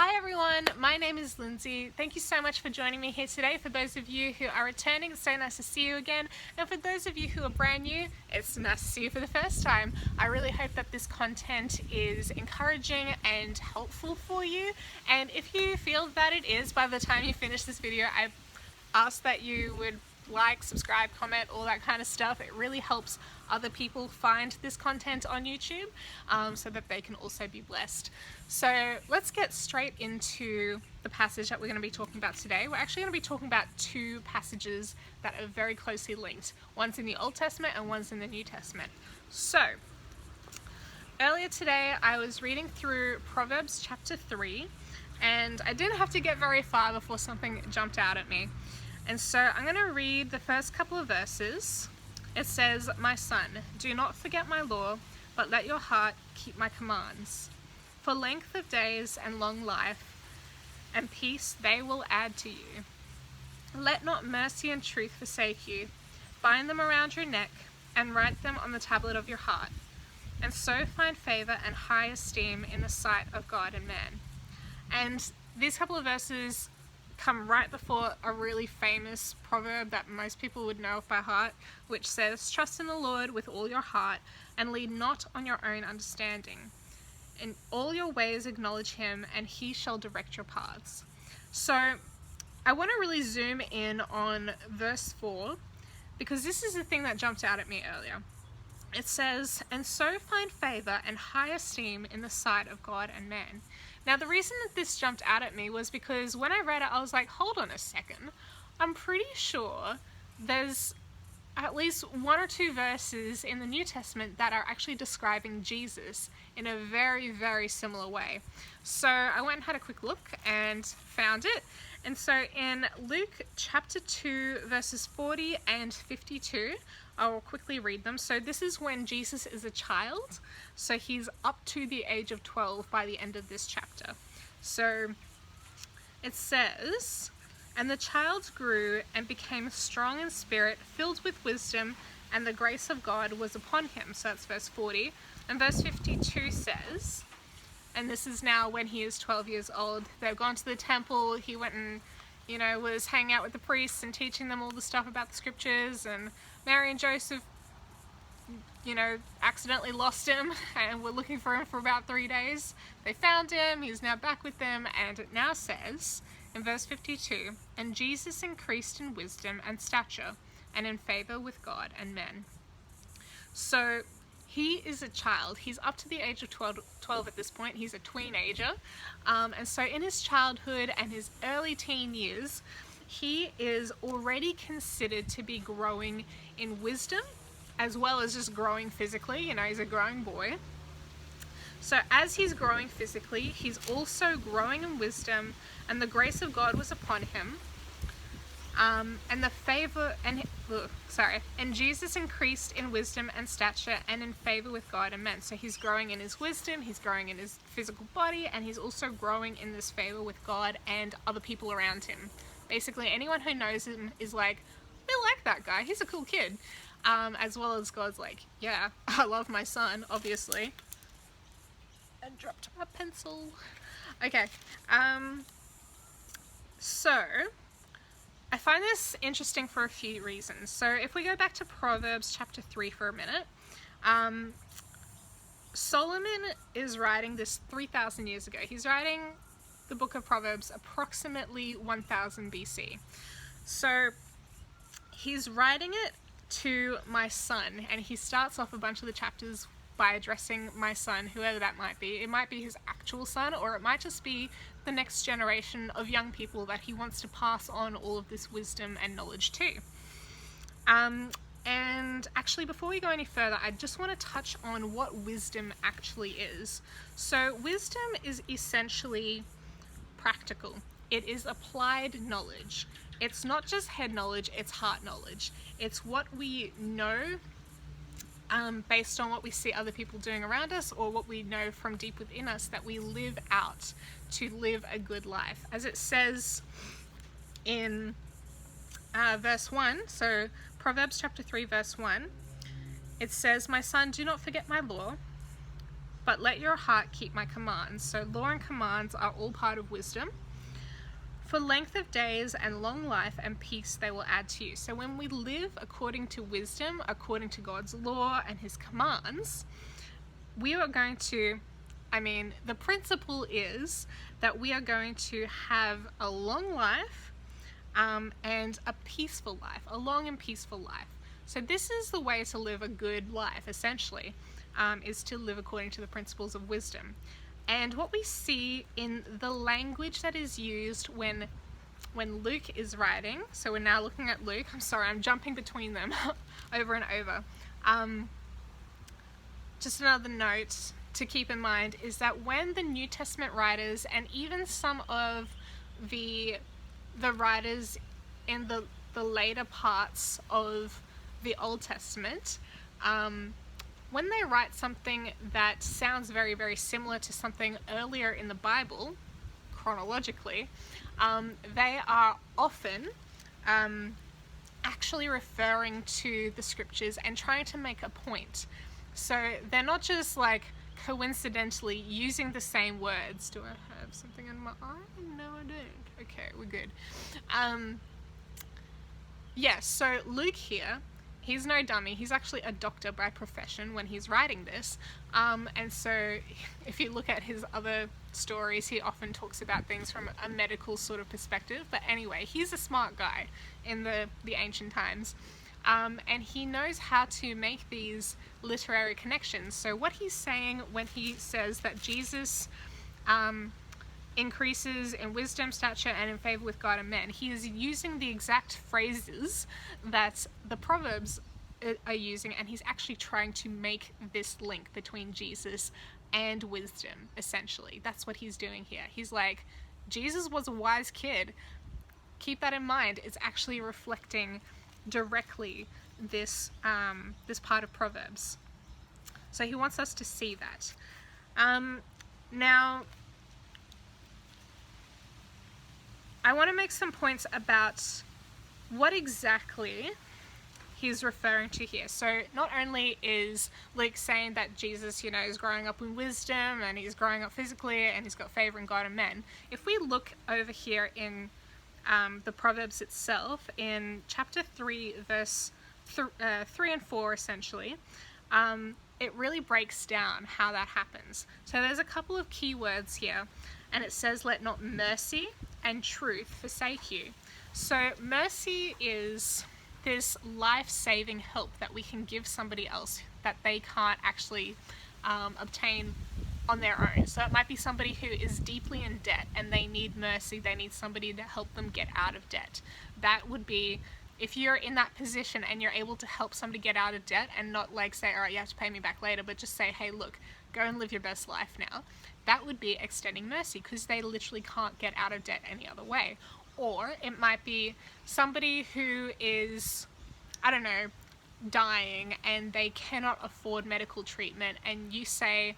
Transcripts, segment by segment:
Hi everyone, my name is Lindsay. Thank you so much for joining me here today. For those of you who are returning, it's so nice to see you again. And for those of you who are brand new, it's nice to see you for the first time. I really hope that this content is encouraging and helpful for you. And if you feel that it is, by the time you finish this video, I ask that you would like, subscribe, comment, all that kind of stuff. It really helps other people find this content on YouTube so that they can also be blessed. So let's get straight into the passage that we're going to be talking about today. We're actually going to be talking about two passages that are very closely linked. One's in the Old Testament and one's in the New Testament. So earlier today I was reading through Proverbs chapter 3 and I didn't have to get very far before something jumped out at me. And so I'm going to read the first couple of verses. It says, "My son, do not forget my law, but let your heart keep my commands. For length of days and long life and peace they will add to you. Let not mercy and truth forsake you. Bind them around your neck and write them on the tablet of your heart. And so find favor and high esteem in the sight of God and man." And these couple of verses come right before a really famous proverb that most people would know off by heart, which says, "Trust in the Lord with all your heart and lean not on your own understanding. In all your ways acknowledge him and he shall direct your paths." So I want to really zoom in on verse 4 because this is the thing that jumped out at me earlier. It says, "And so find favor and high esteem in the sight of God and man." Now the reason that this jumped out at me was because when I read it I was like, hold on a second, I'm pretty sure there's at least one or two verses in the New Testament that are actually describing Jesus in a very, very similar way. So I went and had a quick look and found it. And so in Luke chapter 2 verses 40 and 52, I'll quickly read them. So this is when Jesus is a child. So he's up to the age of 12 by the end of this chapter. So it says, "And the child grew and became strong in spirit, filled with wisdom, and the grace of God was upon him." So that's verse 40. And verse 52 says, and this is now when he is 12 years old. They've gone to the temple. He went and, was hanging out with the priests and teaching them all the stuff about the scriptures. And Mary and Joseph, accidentally lost him and were looking for him for about 3 days. They found him. He's now back with them. And it now says in verse 52, "And Jesus increased in wisdom and stature and in favor with God and men." So he is a child. He's up to the age of 12 at this point. He's a teenager. And so in his childhood and his early teen years, he is already considered to be growing in wisdom as well as just growing physically. He's a growing boy. So as he's growing physically, he's also growing in wisdom, and the grace of God was upon him. And Jesus increased in wisdom and stature and in favor with God and men. So he's growing in his wisdom, he's growing in his physical body, and he's also growing in this favor with God and other people around him. Basically, anyone who knows him is like, "We like that guy, he's a cool kid." As well as God's like, "Yeah, I love my son, obviously." And dropped my pencil. Okay, so I find this interesting for a few reasons. So if we go back to Proverbs chapter 3 for a minute, Solomon is writing this 3,000 years ago. He's writing the book of Proverbs approximately 1000 BC. So he's writing it to my son, and he starts off a bunch of the chapters by addressing my son, whoever that might be. It might be his actual son, or it might just be the next generation of young people that he wants to pass on all of this wisdom and knowledge to. And actually, before we go any further, I just want to touch on what wisdom actually is. So wisdom is essentially practical. It is applied knowledge. It's not just head knowledge, it's heart knowledge. It's what we know based on what we see other people doing around us, or what we know from deep within us that we live out to live a good life. As it says in verse 1, so Proverbs chapter 3 verse 1, it says, "My son, do not forget my law, but let your heart keep my commands. So law and commands are all part of wisdom. For length of days and long life and peace they will add to you. So when we live according to wisdom, according to God's law and his commands, we are going to, the principle is that we are going to have a long life and a peaceful life, a long and peaceful life. So this is the way to live a good life, essentially, is to live according to the principles of wisdom. And what we see in the language that is used when Luke is writing, so we're now looking at Luke, I'm sorry, I'm jumping between them over and over. Just another note to keep in mind is that when the New Testament writers and even some of the writers in the later parts of the Old Testament, when they write something that sounds very, very similar to something earlier in the Bible, chronologically, they are often actually referring to the scriptures and trying to make a point. So they're not just like coincidentally using the same words. Do I have something in my eye? No, I don't. Okay, we're good. So Luke here, he's no dummy. He's actually a doctor by profession when he's writing this. And so if you look at his other stories, he often talks about things from a medical sort of perspective. But anyway, he's a smart guy in the ancient times. And he knows how to make these literary connections. So what he's saying when he says that Jesus increases in wisdom, stature, and in favor with God and men, he is using the exact phrases that the Proverbs are using, and he's actually trying to make this link between Jesus and wisdom, essentially. That's what he's doing here. He's like, Jesus was a wise kid. Keep that in mind. It's actually reflecting directly this part of Proverbs. So he wants us to see that. Now, I want to make some points about what exactly he's referring to here. So not only is Luke saying that Jesus, is growing up in wisdom and he's growing up physically and he's got favor in God and men. If we look over here in the Proverbs itself, in chapter 3, verse 3 and 4, essentially, it really breaks down how that happens. So there's a couple of key words here, and it says, let not mercy and truth forsake you. So mercy is this life-saving help that we can give somebody else that they can't actually obtain on their own. So it might be somebody who is deeply in debt and they need mercy, they need somebody to help them get out of debt. That would be, if you're in that position and you're able to help somebody get out of debt and not like say, all right, you have to pay me back later, but just say, hey, look, go and live your best life now. That would be extending mercy because they literally can't get out of debt any other way. Or it might be somebody who is, dying and they cannot afford medical treatment, and you say,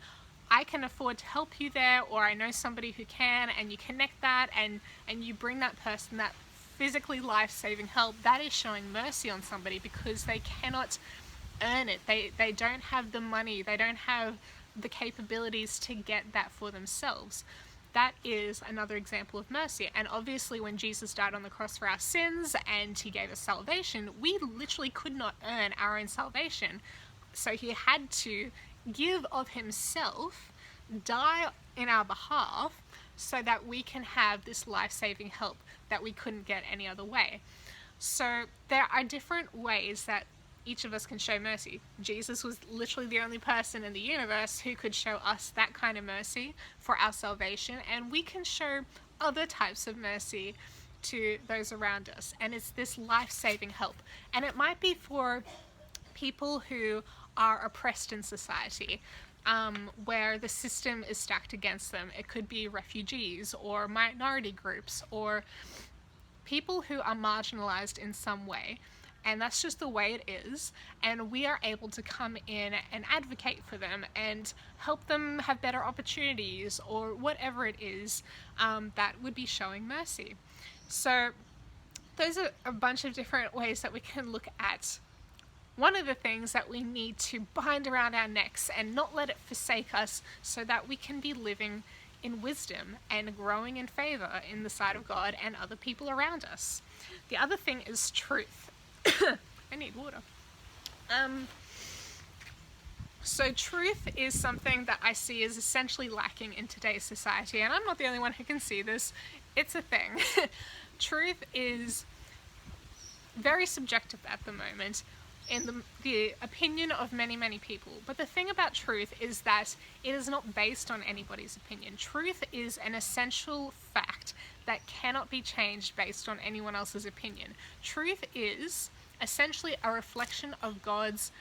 I can afford to help you there, or I know somebody who can, and you connect that and you bring that person that physically life-saving help. That is showing mercy on somebody because they cannot earn it. They don't have the money, they don't have the capabilities to get that for themselves. That is another example of mercy. And obviously when Jesus died on the cross for our sins and he gave us salvation, we literally could not earn our own salvation. So he had to give of himself, die in our behalf, so that we can have this life-saving help that we couldn't get any other way. So there are different ways that each of us can show mercy. Jesus was literally the only person in the universe who could show us that kind of mercy for our salvation, and we can show other types of mercy to those around us, and it's this life-saving help. And it might be for people who are oppressed in society, where the system is stacked against them. It could be refugees or minority groups or people who are marginalized in some way. And that's just the way it is, and we are able to come in and advocate for them and help them have better opportunities or whatever it is that would be showing mercy. So those are a bunch of different ways that we can look at one of the things that we need to bind around our necks and not let it forsake us, so that we can be living in wisdom and growing in favor in the sight of God and other people around us. The other thing is truth. I need water. So truth is something that I see is essentially lacking in today's society, and I'm not the only one who can see this. It's a thing. Truth is very subjective at the moment in the opinion of many, many people. But the thing about truth is that it is not based on anybody's opinion. Truth is an essential fact that cannot be changed based on anyone else's opinion. Truth is essentially a reflection of God's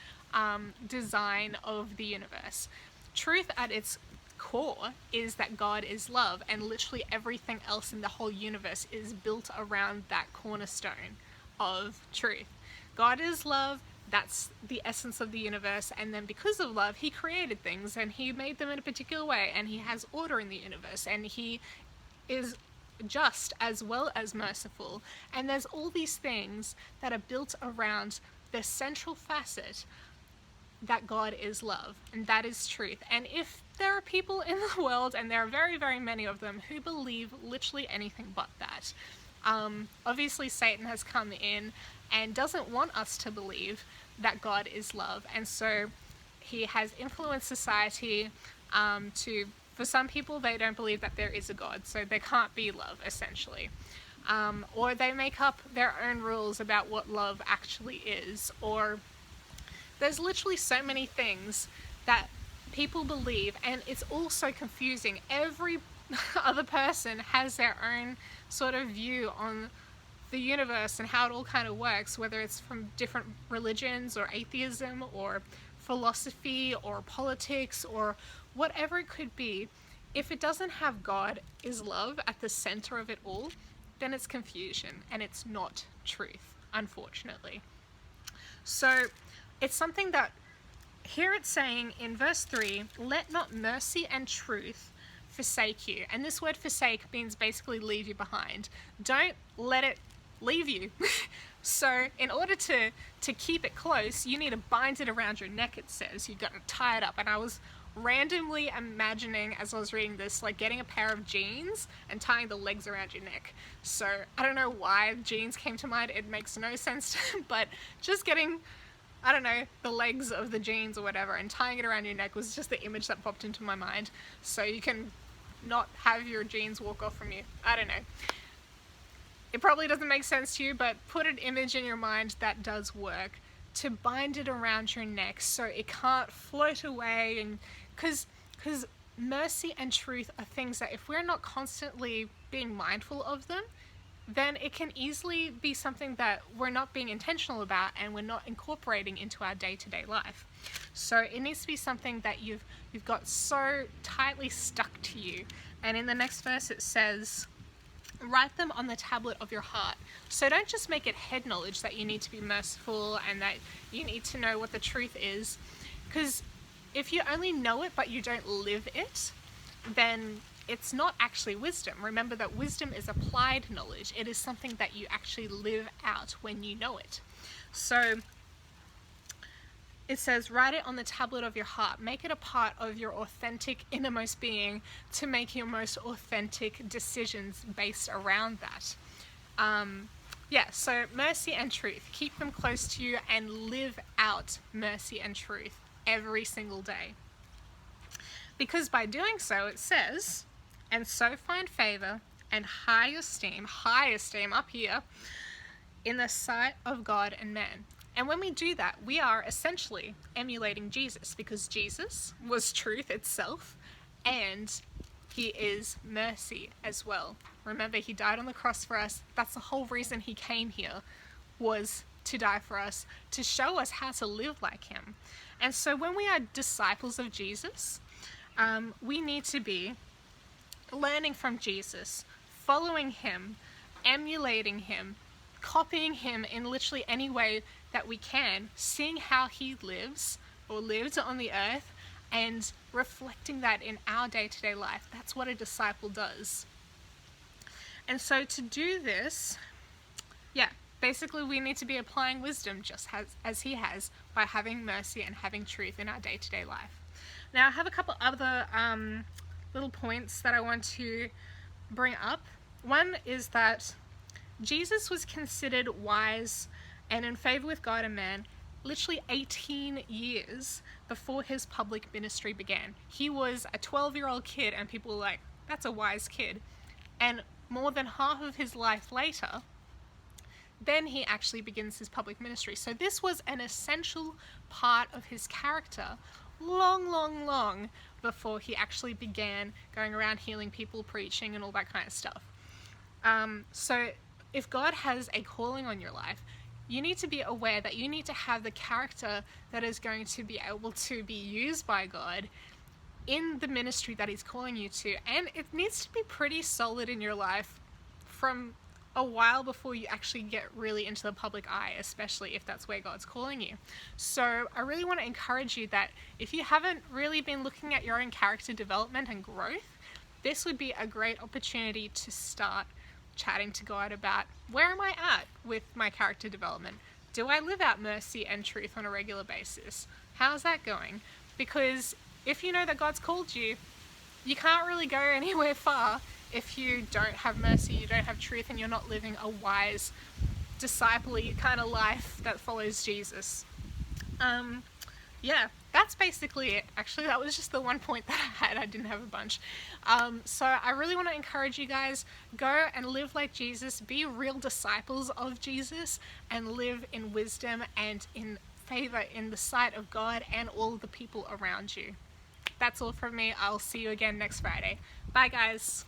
design of the universe. Truth at its core is that God is love, and literally everything else in the whole universe is built around that cornerstone of truth. God is love. That's the essence of the universe, and then because of love, he created things and he made them in a particular way, and he has order in the universe, and he is just as well as merciful. And there's all these things that are built around the central facet that God is love, and that is truth. And if there are people in the world, and there are very, very many of them, who believe literally anything but that, obviously Satan has come in and doesn't want us to believe that God is love, and so he has influenced society for some people, they don't believe that there is a God, so there can't be love, essentially. Or they make up their own rules about what love actually is, or there's literally so many things that people believe, and it's all so confusing. Every other person has their own sort of view on the universe and how it all kind of works, whether it's from different religions or atheism or philosophy or politics or whatever it could be. If it doesn't have God is love at the center of it all, then it's confusion and it's not truth, unfortunately. So it's something that here it's saying in verse 3, let not mercy and truth forsake you. And this word forsake means basically leave you behind. Don't let it leave you. So in order to keep it close, you need to bind it around your neck, it says. You've got to tie it up. And I was randomly imagining, as I was reading this, like getting a pair of jeans and tying the legs around your neck. So I don't know why jeans came to mind. It makes no sense, but just getting, I don't know, the legs of the jeans or whatever and tying it around your neck was just the image that popped into my mind. So you can not have your jeans walk off from you. I don't know. It probably doesn't make sense to you, but put an image in your mind that does work, to bind it around your neck so it can't float away. And because mercy and truth are things that if we're not constantly being mindful of them, then it can easily be something that we're not being intentional about and we're not incorporating into our day-to-day life. So it needs to be something that you've got so tightly stuck to you. And in the next verse it says, write them on the tablet of your heart. So don't just make it head knowledge that you need to be merciful and that you need to know what the truth is. Because if you only know it but you don't live it, then it's not actually wisdom. Remember that wisdom is applied knowledge. It is something that you actually live out when you know it. So it says, write it on the tablet of your heart. Make it a part of your authentic innermost being to make your most authentic decisions based around that. So mercy and truth. Keep them close to you and live out mercy and truth every single day. Because by doing so, it says, and so find favor and high esteem up here, in the sight of God and man. And when we do that, we are essentially emulating Jesus, because Jesus was truth itself and he is mercy as well. Remember, he died on the cross for us. That's the whole reason he came here, was to die for us, to show us how to live like him. And so when we are disciples of Jesus, we need to be learning from Jesus, following him, emulating him, copying him in literally any way that we can, seeing how he lives or lived on the earth and reflecting that in our day-to-day life. That's what a disciple does. And so to do this, Basically, we need to be applying wisdom just as he has, by having mercy and having truth in our day-to-day life. Now, I have a couple other little points that I want to bring up. One is that Jesus was considered wise and in favor with God and man literally 18 years before his public ministry began. He was a 12-year-old kid and people were like, that's a wise kid. And more than half of his life later, then he actually begins his public ministry. So this was an essential part of his character long before he actually began going around healing people, preaching, and all that kind of stuff. So if God has a calling on your life, you need to be aware that you need to have the character that is going to be able to be used by God in the ministry that he's calling you to. And it needs to be pretty solid in your life from a while before you actually get really into the public eye, especially if that's where God's calling you. So I really want to encourage you that if you haven't really been looking at your own character development and growth, this would be a great opportunity to start chatting to God about, where am I at with my character development? Do I live out mercy and truth on a regular basis? How's that going? Because if you know that God's called you, you can't really go anywhere far if you don't have mercy, you don't have truth, and you're not living a wise, disciple-y kind of life that follows Jesus. Yeah, that's basically it. Actually, that was just the one point that I had. I didn't have a bunch. So I really want to encourage you guys, go and live like Jesus, be real disciples of Jesus, and live in wisdom and in favor in the sight of God and all the people around you. That's all from me. I'll see you again next Friday. Bye, guys.